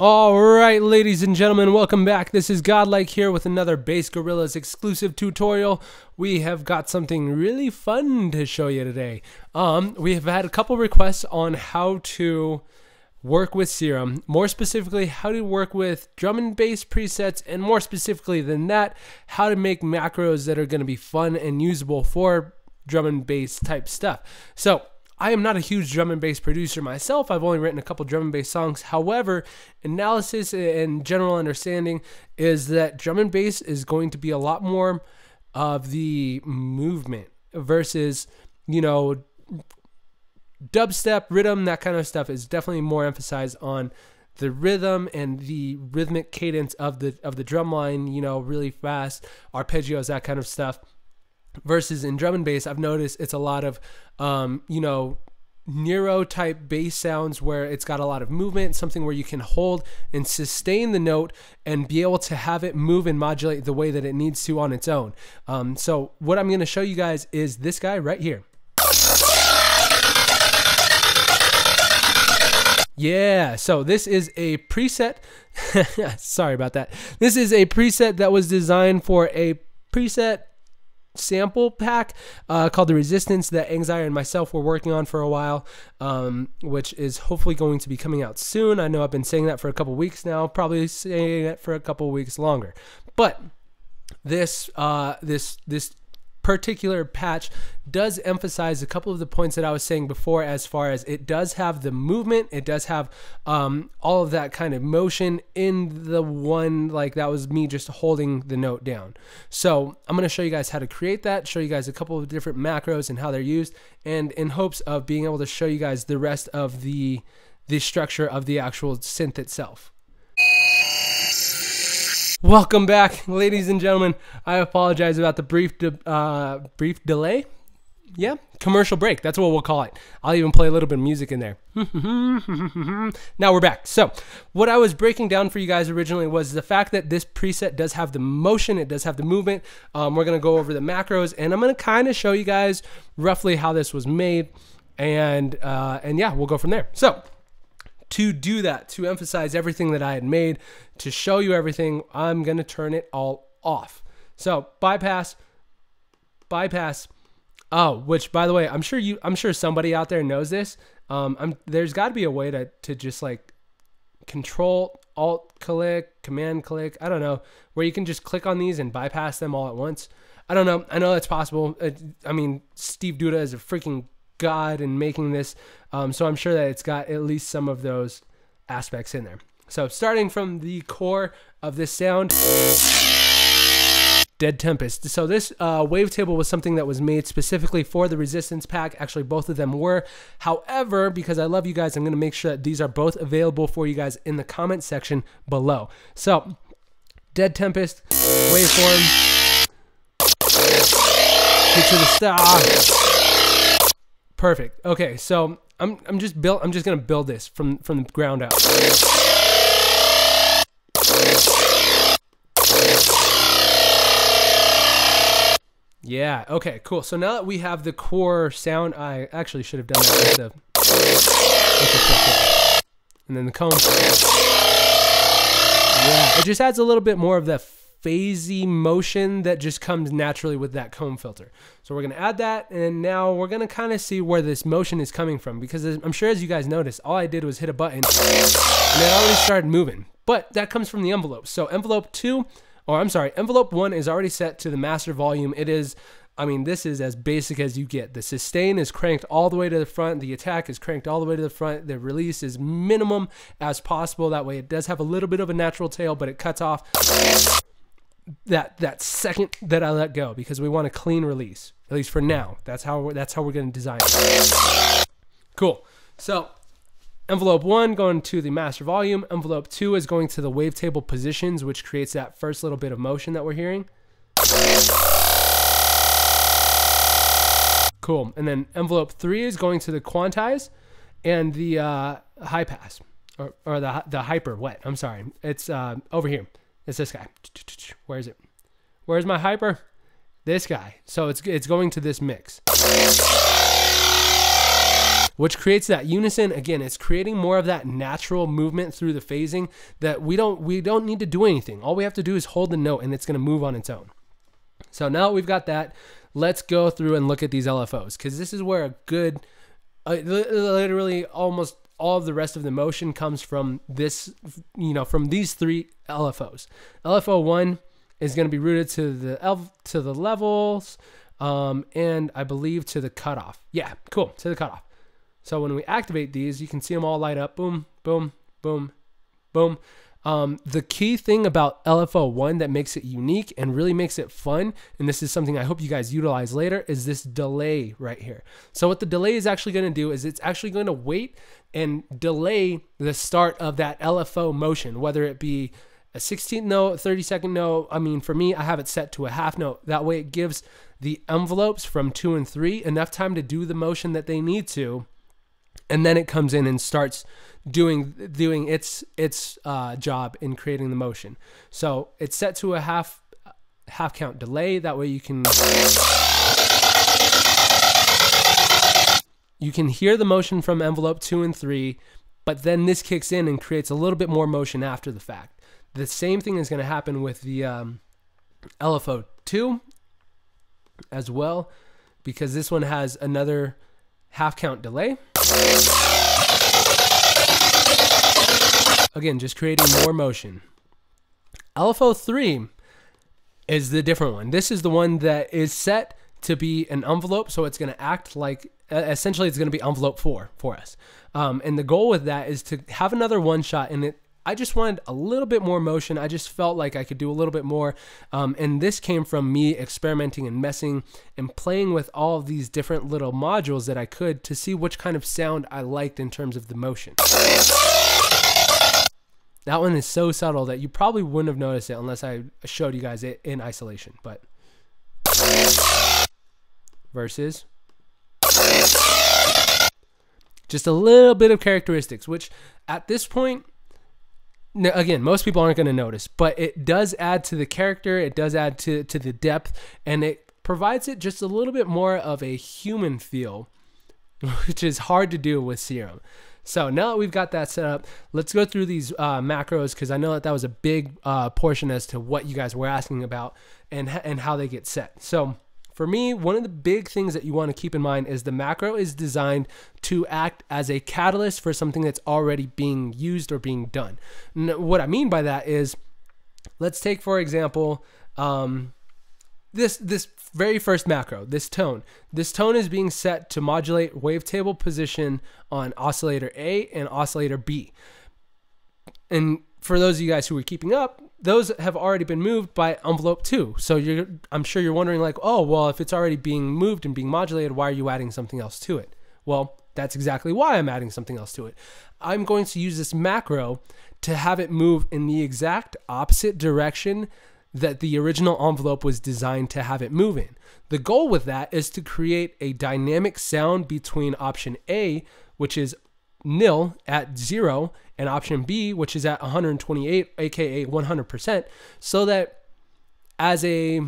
All right, ladies and gentlemen, welcome back. This is Godlike here with another Bass Gorillas exclusive tutorial. We have got something really fun to show you today. We have had a couple requests on how to work with Serum, more specifically how to work with drum and bass presets, and more specifically than that, how to make macros that are going to be fun and usable for drum and bass type stuff. So I am not a huge drum and bass producer myself. I've only written a couple drum and bass songs. However, analysis and general understanding is that drum and bass is going to be a lot more of the movement versus, you know, dubstep, rhythm, that kind of stuff is definitely more emphasized on the rhythm and the rhythmic cadence of the drum line, you know, really fast, arpeggios, that kind of stuff. Versus in drum and bass, I've noticed it's a lot of, you know, Nero type bass sounds where it's got a lot of movement, something where you can hold and sustain the note and be able to have it move and modulate the way that it needs to on its own. So what I'm going to show you guys is this guy right here. Yeah, so this is a preset. Sorry about that. This is a preset that was designed for a preset sample pack called The Resistance that Xfer and myself were working on for a while, which is hopefully going to be coming out soon. I know I've been saying that for a couple weeks now, probably saying it for a couple weeks longer. But this particular patch does emphasize a couple of the points that I was saying before, as far as it does have the movement, it does have all of that kind of motion in the one, like that was me just holding the note down. So I'm going to show you guys how to create that, show you guys a couple of different macros and how they're used, and in hopes of being able to show you guys the rest of the structure of the actual synth itself. Welcome back, ladies and gentlemen. I apologize about the brief delay. Yeah, commercial break. That's what we'll call it. I'll even play a little bit of music in there. Now we're back. So what I was breaking down for you guys originally was the fact that this preset does have the motion. It does have the movement. We're going to go over the macros, and I'm going to kind of show you guys roughly how this was made. And yeah, we'll go from there. So to do that, to emphasize everything that I had made, to show you everything, I'm going to turn it all off. So bypass. Oh, which by the way, I'm sure somebody out there knows this. There's got to be a way to just like Control Alt click, Command click, I don't know, where you can just click on these and bypass them all at once. I don't know. I know that's possible. I mean, Steve Duda is a freaking god in making this, so I'm sure that it's got at least some of those aspects in there. So starting from the core of this sound, Dead Tempest. So this wavetable was something that was made specifically for the Resistance pack. Actually, both of them were. However, because I love you guys, I'm going to make sure that these are both available for you guys in the comment section below. So Dead Tempest waveform, get to the star. Perfect. Okay, so I'm just gonna build this from the ground up. Yeah. Okay. Cool. So now that we have the core sound, I actually should have done that with the and then the comb. Yeah. It just adds a little bit more of the phasey motion that just comes naturally with that comb filter. So we're going to add that, and now we're going to kind of see where this motion is coming from, because I'm sure as you guys noticed, all I did was hit a button and it already started moving. But that comes from the envelope. So envelope 1 is already set to the master volume. It is, I mean, this is as basic as you get. The sustain is cranked all the way to the front. The attack is cranked all the way to the front. The release is minimum as possible. That way it does have a little bit of a natural tail, but it cuts off that second that I let go, because we want a clean release, at least for now. That's how we're going to design it. Cool. So envelope 1 going to the master volume. Envelope 2 is going to the wavetable positions, which creates that first little bit of motion that we're hearing. Cool. And then envelope 3 is going to the quantize and the high pass, or the hyper wet. I'm sorry. It's over here. It's this guy. Where is it? Where's my hyper? This guy. So it's going to this mix. which creates that unison. Again, it's creating more of that natural movement through the phasing that we don't need to do anything. All we have to do is hold the note and it's going to move on its own. So now we've got that, let's go through and look at these LFOs, because this is where a good, literally almost all of the rest of the motion comes from this, from these three LFOs. LFO 1 is going to be rooted to the levels, and I believe to the cutoff. Yeah, cool, to the cutoff. So when we activate these, you can see them all light up. Boom, boom, boom, boom. The key thing about LFO 1 that makes it unique and really makes it fun, and this is something I hope you guys utilize later, is this delay right here. So what the delay is actually going to do is it's actually going to wait and delay the start of that LFO motion, whether it be a 16th note, 30-second note. I mean, for me, I have it set to a half note. That way it gives the envelopes from 2 and 3 enough time to do the motion that they need to, and then it comes in and starts doing its job in creating the motion. So it's set to a half count delay. That way you can hear the motion from envelope 2 and 3, but then this kicks in and creates a little bit more motion after the fact. The same thing is going to happen with the LFO 2 as well, because this one has another half count delay. Again, just creating more motion. LFO 3 is the different one. This is the one that is set to be an envelope, so it's going to act like, essentially it's going to be envelope 4 for us. And the goal with that is to have another one shot, and I just wanted a little bit more motion. I just felt like I could do a little bit more. And this came from me experimenting and messing and playing with all of these different little modules that I could to see which kind of sound I liked in terms of the motion. That one is so subtle that you probably wouldn't have noticed it unless I showed you guys it in isolation. But versus just a little bit of characteristics, which at this point, again, most people aren't going to notice, but it does add to the character. It does add to the depth, and it provides it just a little bit more of a human feel, which is hard to do with Serum. So now that we've got that set up, let's go through these macros, because I know that was a big portion as to what you guys were asking about and how they get set. So for me, one of the big things that you want to keep in mind is the macro is designed to act as a catalyst for something that's already being used or being done. What I mean by that is, let's take, for example, this very first macro, this tone. This tone is being set to modulate wavetable position on oscillator A and oscillator B. And for those of you guys who are keeping up, those have already been moved by envelope 2. So I'm sure you're wondering, like, oh, well, if it's already being moved and being modulated, why are you adding something else to it? Well, that's exactly why I'm adding something else to it. I'm going to use this macro to have it move in the exact opposite direction that the original envelope was designed to have it move in. The goal with that is to create a dynamic sound between option A, which is nil at 0, and option B, which is at 128, aka 100%, so that as a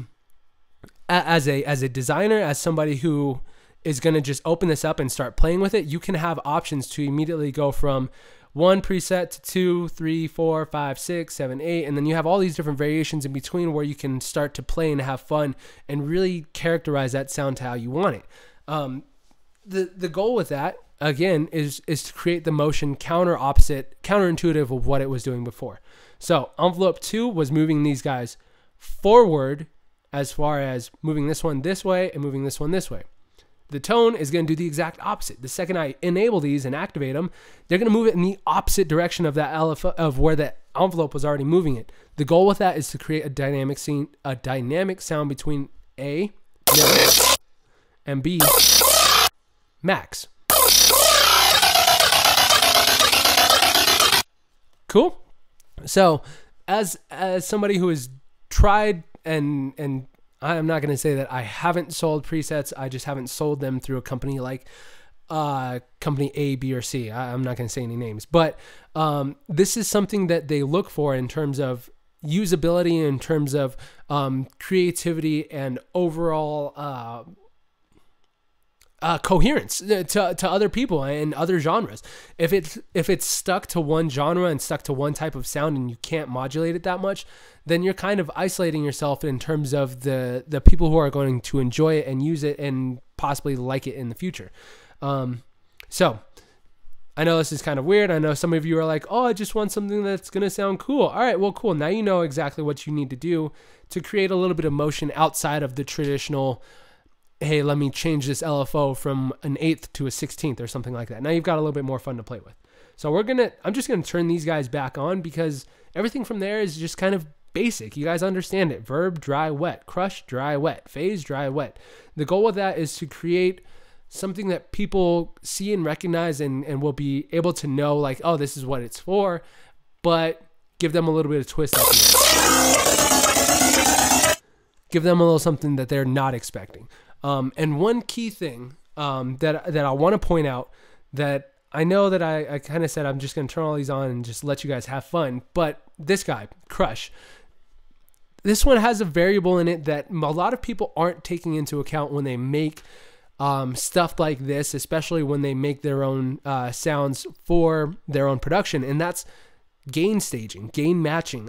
designer, as somebody who is going to just open this up and start playing with it, you can have options to immediately go from 1 preset to 2, 3, 4, 5, 6, 7, 8, and then you have all these different variations in between where you can start to play and have fun and really characterize that sound to how you want it. The goal with that, again, is to create the motion counterintuitive of what it was doing before. So envelope 2 was moving these guys forward, as far as moving this one this way and moving this one this way. The tone is going to do the exact opposite. The second I enable these and activate them, they're going to move it in the opposite direction of that LFO, of where the envelope was already moving it. The goal with that is to create a dynamic sound between A, nil, and B, max. Cool. So as somebody who has tried and I'm not going to say that I haven't sold presets. I just haven't sold them through a company like company A, B, or C. I'm not going to say any names, but this is something that they look for in terms of usability, in terms of creativity, and overall coherence to other people and other genres. If it's stuck to one genre and stuck to one type of sound and you can't modulate it that much, then you're kind of isolating yourself in terms of the people who are going to enjoy it and use it and possibly like it in the future. So I know this is kind of weird. I know some of you are like, oh, I just want something that's going to sound cool. All right, well, cool. Now you know exactly what you need to do to create a little bit of motion outside of the traditional, hey, let me change this LFO from an 1/8 to a 16th or something like that. Now you've got a little bit more fun to play with. So I'm just going to turn these guys back on because everything from there is just kind of basic. You guys understand it. Verb, dry, wet. Crush, dry, wet. Phase, dry, wet. The goal with that is to create something that people see and recognize and will be able to know, like, oh, this is what it's for, but give them a little bit of twist at the end. Give them a little something that they're not expecting. And one key thing that I want to point out, that I know that I kind of said I'm just going to turn all these on and just let you guys have fun, but this guy, Crush, this one has a variable in it that a lot of people aren't taking into account when they make stuff like this, especially when they make their own sounds for their own production, and that's gain staging, gain matching,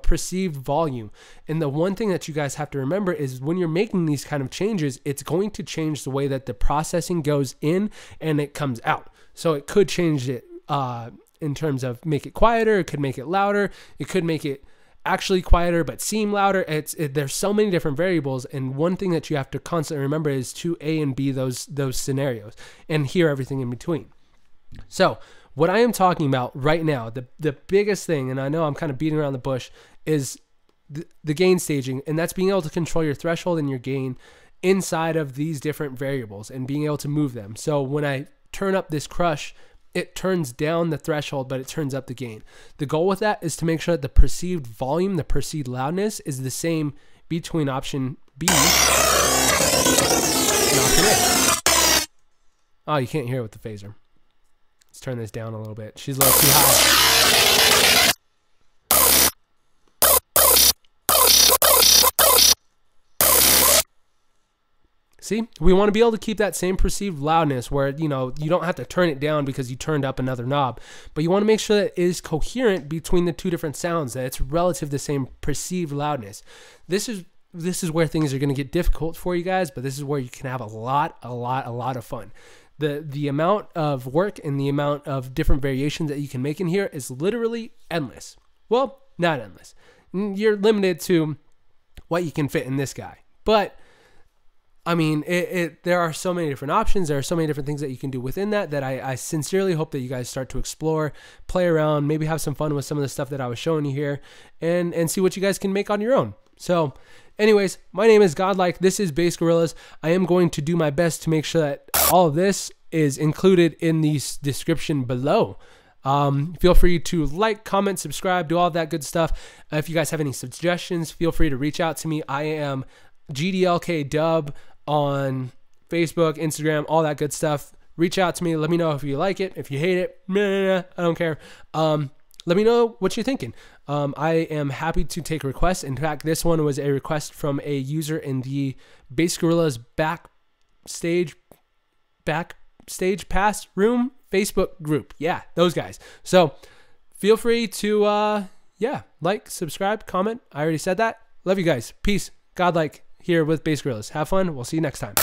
perceived volume. And the one thing that you guys have to remember is when you're making these kind of changes, it's going to change the way that the processing goes in and it comes out. So it could change it in terms of make it quieter, it could make it louder, it could make it actually quieter but seem louder. There's so many different variables, and one thing that you have to constantly remember is to A and B those scenarios and hear everything in between. So what I am talking about right now, the biggest thing, and I know I'm kind of beating around the bush, is the gain staging, and that's being able to control your threshold and your gain inside of these different variables and being able to move them. So when I turn up this Crush, it turns down the threshold, but it turns up the gain. The goal with that is to make sure that the perceived volume, the perceived loudness is the same between option B and option A. Oh, you can't hear it with the phaser. Let's turn this down a little bit. She's a little too high. See, we want to be able to keep that same perceived loudness where, you don't have to turn it down because you turned up another knob, but you want to make sure that it is coherent between the two different sounds, that it's relative to the same perceived loudness. This is where things are going to get difficult for you guys, but this is where you can have a lot of fun. The amount of work and the amount of different variations that you can make in here is literally endless. Well, not endless. You're limited to what you can fit in this guy, but I mean, there are so many different options. There are so many different things that you can do within that I sincerely hope that you guys start to explore, play around, maybe have some fun with some of the stuff that I was showing you here, and see what you guys can make on your own. So anyways, my name is Godlike. This is Bass Gorillas. I am going to do my best to make sure that all of this is included in the description below. Feel free to like, comment, subscribe, do all that good stuff. If you guys have any suggestions, feel free to reach out to me. I am GDLK Dub on Facebook, Instagram, all that good stuff. Reach out to me. Let me know if you like it. If you hate it, I don't care. Let me know what you're thinking. I am happy to take requests. In fact, this one was a request from a user in the Bass Gorillas backstage pass room Facebook group. Yeah, those guys. So feel free to, like, subscribe, comment. I already said that. Love you guys. Peace. Godlike here with Bass Gorillas. Have fun. We'll see you next time.